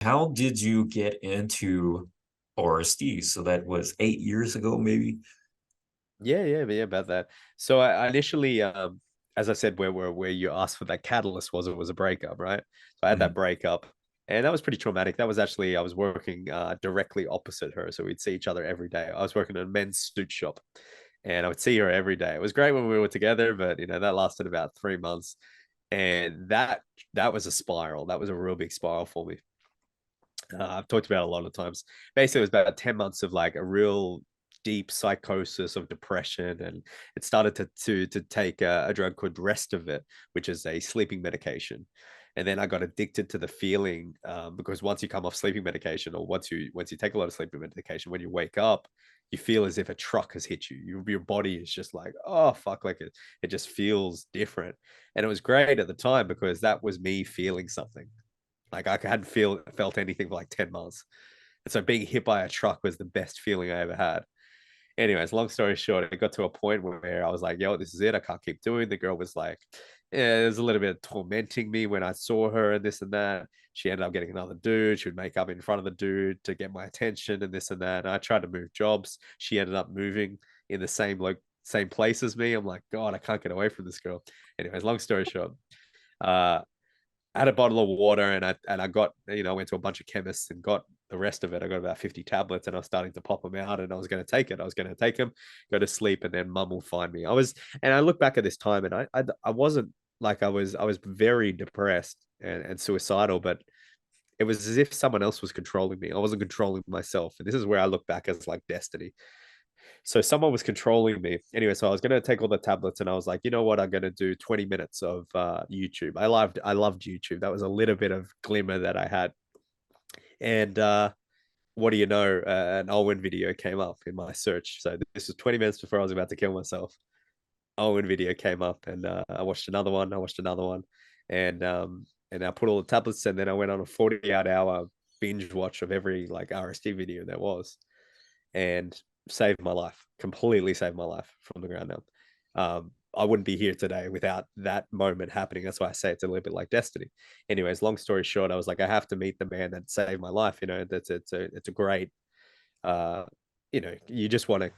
How did you get into RSD? So that was 8 years ago, maybe. Yeah, about that. So I initially, as I said, where you asked for that catalyst was it was a breakup, right? So I had that Mhm. breakup, and that was pretty traumatic. That was actually I was working directly opposite her, so we'd see each other every day. I was working in a men's suit shop, and I would see her every day. It was great when we were together, but that lasted about 3 months, and that was a spiral. That was a real big spiral for me. I've talked about it a lot of times. Basically, it was about 10 months of like a real deep psychosis of depression, and it started to take a drug called Restovit, which is a sleeping medication. And then I got addicted to the feeling because once you come off sleeping medication, or once you take a lot of sleeping medication, when you wake up, you feel as if a truck has hit you. Your body is just like, oh fuck, like it just feels different. And it was great at the time because that was me feeling something. Like I hadn't felt anything for like 10 months. And so being hit by a truck was the best feeling I ever had. Anyways, long story short, it got to a point where I was like, yo, this is it. I can't keep doing. The girl was like, yeah, it was a little bit of tormenting me when I saw her and this and that. She ended up getting another dude. She would make up in front of the dude to get my attention and this and that. And I tried to move jobs. She ended up moving in the same place as me. I'm like, God, I can't get away from this girl. Anyways, long story short, uh, I had a bottle of water and I got went to a bunch of chemists and got the rest of it. I got about 50 tablets and I was starting to pop them out and I was going to take it. I was going to take them, go to sleep, and then mum will find me. I look back at this time and I wasn't like I was very depressed and suicidal, but it was as if someone else was controlling me. I wasn't controlling myself. And this is where I look back as like destiny. So someone was controlling me. Anyway, so I was gonna take all the tablets and I was like, you know what, I'm gonna do 20 minutes of YouTube. I loved YouTube. That was a little bit of glimmer that I had. And what do you know? An Owen video came up in my search. So this was 20 minutes before I was about to kill myself. Owen video came up and I watched another one. I watched another one. And I put all the tablets and then I went on a 48-hour binge watch of every like RSD video there was, and saved my life, completely saved my life from the ground up. I wouldn't be here today without that moment happening. That's why I say it's a little bit like destiny. Anyways, long story short, I was like, I have to meet the man that saved my life. That's it's a great you just want to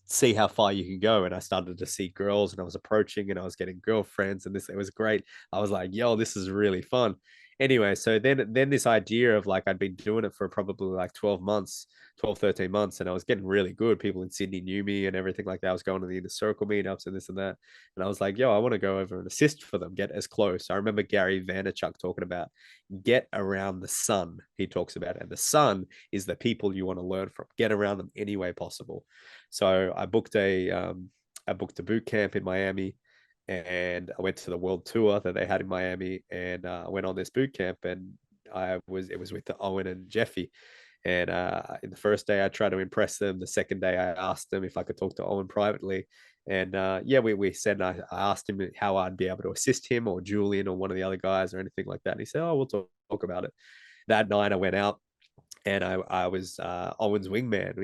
see how far you can go. And I started to see girls and I was approaching and I was getting girlfriends and this it was great. I was like, yo, this is really fun. Anyway, so then this idea of like I'd been doing it for probably like 12 months, 12, 13 months, and I was getting really good. People in Sydney knew me and everything like that. I was going to the inner circle meetups and this and that. And I was like, yo, I want to go over and assist for them, get as close. I remember Gary Vaynerchuk talking about get around the sun, he talks about it. And the sun is the people you want to learn from. Get around them any way possible. So I booked a boot camp in Miami, and I went to the world tour that they had in Miami, and I went on this boot camp, and it was with the Owen and Jeffy. And in the first day, I tried to impress them. The second day, I asked them if I could talk to Owen privately. And yeah, we said, I asked him how I'd be able to assist him or Julian or one of the other guys or anything like that. And he said, oh, we'll talk about it. That night, I went out and I was Owen's wingman.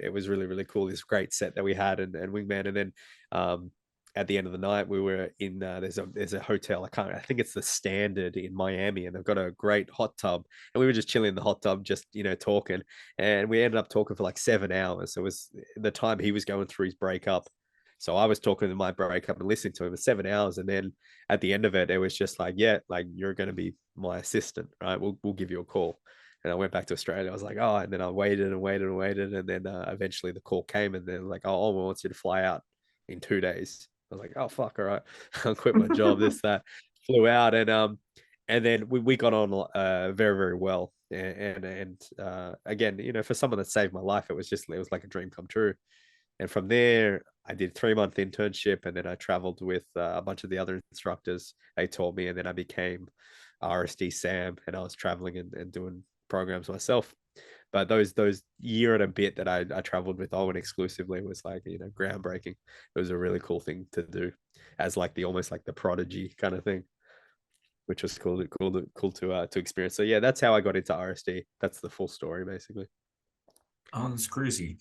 It was really really cool. This great set that we had and wingman, and then at the end of the night we were in there's a hotel. I think it's the Standard in Miami, and they've got a great hot tub, and we were just chilling in the hot tub, just talking, and we ended up talking for like 7 hours. So it was the time he was going through his breakup. So I was talking to my breakup and listening to him for 7 hours, and then at the end of it, it was just like, yeah, like you're going to be my assistant, right? We'll give you a call. And I went back to Australia. I was like, oh, and then I waited and waited and waited, and then eventually the call came, and then like, oh, we want you to fly out in 2 days. I was like, oh fuck, all right, I'll quit my job. This that flew out, and then we got on very very well, and again, for someone that saved my life, it was like a dream come true. And from there, I did a 3 month internship, and then I traveled with a bunch of the other instructors. They taught me, and then I became RSD Sam, and I was traveling and doing programs myself. But those year and a bit that I traveled with Owen exclusively was like groundbreaking. It was a really cool thing to do, as like the almost like the prodigy kind of thing, which was cool to experience. So yeah, that's how I got into RSD. That's the full story basically. Oh, that's crazy.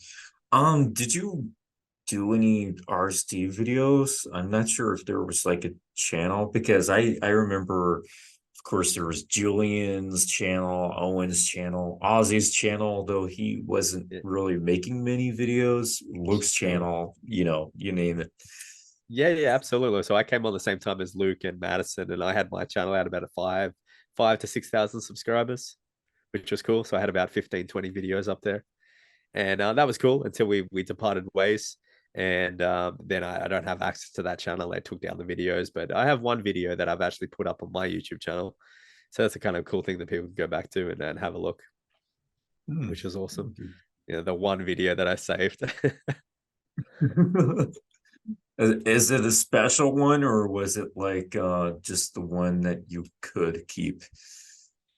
Did you do any RSD videos? I'm not sure if there was like a channel because I remember Of course, there was Julian's channel, Owen's channel, Ozzy's channel, though he wasn't Yeah, really making many videos. Luke's sure. channel, you name it. Yeah, yeah, absolutely. So I came on the same time as Luke and Madison, and I had my channel at about a five to 6,000 subscribers, which was cool. So I had about 15, 20 videos up there. And that was cool until we departed ways. And then I don't have access to that channel. They took down the videos, but I have one video that I've actually put up on my YouTube channel. So that's a kind of cool thing that people can go back to and have a look, Hmm. which is awesome. Okay. You know, the one video that I saved. Is it a special one or was it like just the one that you could keep?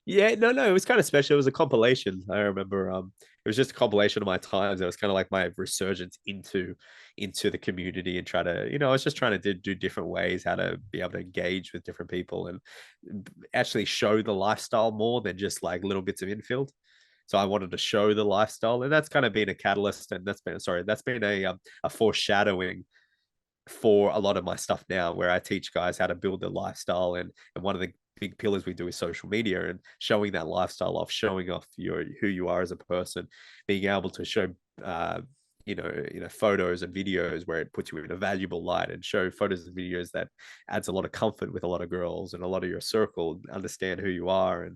Yeah, no, it was kind of special. It was a compilation. I remember it was just a compilation of my times. It was kind of like my resurgence into the community and try to, I was just trying to do different ways how to be able to engage with different people and actually show the lifestyle more than just like little bits of infield. So I wanted to show the lifestyle, and that's kind of been a catalyst, and that's been a foreshadowing for a lot of my stuff now, where I teach guys how to build their lifestyle. And one of the big pillars we do is social media and showing that lifestyle off, showing off who you are as a person, being able to show uh, photos and videos where it puts you in a valuable light, and show photos and videos that adds a lot of comfort with a lot of girls and a lot of your circle, understand who you are.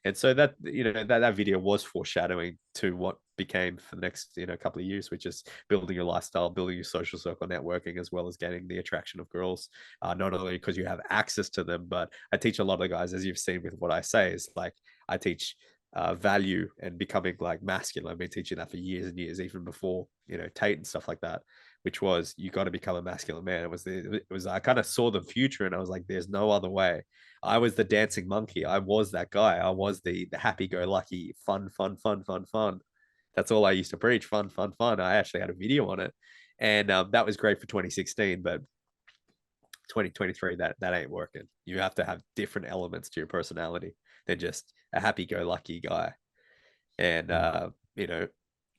And so that that video was foreshadowing to what became for the next couple of years, which is building your lifestyle, building your social circle, networking, as well as getting the attraction of girls. Not only because you have access to them, but I teach a lot of guys, as you've seen with what I say, is like I teach value and becoming like masculine. I've been teaching that for years and years, even before Tate and stuff like that. Which was, you got to become a masculine man. It was I kind of saw the future, and I was like, there's no other way. I was the dancing monkey. I was that guy. I was the happy-go-lucky, fun, fun, fun, fun, fun. That's all I used to preach. Fun, fun, fun. I actually had a video on it, and that was great for 2016. But 2023, that ain't working. You have to have different elements to your personality than just a happy-go-lucky guy. And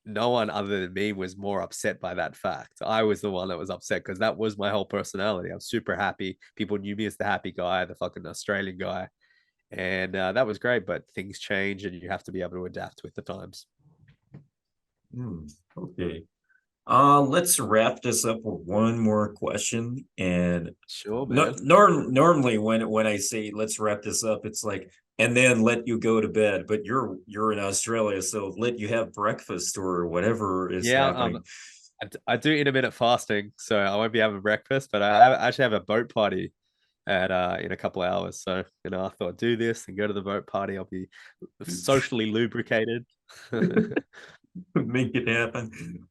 no one other than me was more upset by that fact. I was the one that was upset because that was my whole personality. I'm super happy. People knew me as the happy guy, the fucking Australian guy. And that was great, but things change and you have to be able to adapt with the times. Hmm. Okay. Let's wrap this up with one more question. And Sure, no, man. normally when I say let's wrap this up, it's like and then let you go to bed. But you're in Australia, so let you have breakfast or whatever is Yeah, happening. I do intermittent fasting, so I won't be having breakfast, but I actually have a boat party at in a couple of hours. So I thought I'd do this and go to the boat party. I'll be socially lubricated. Make it happen.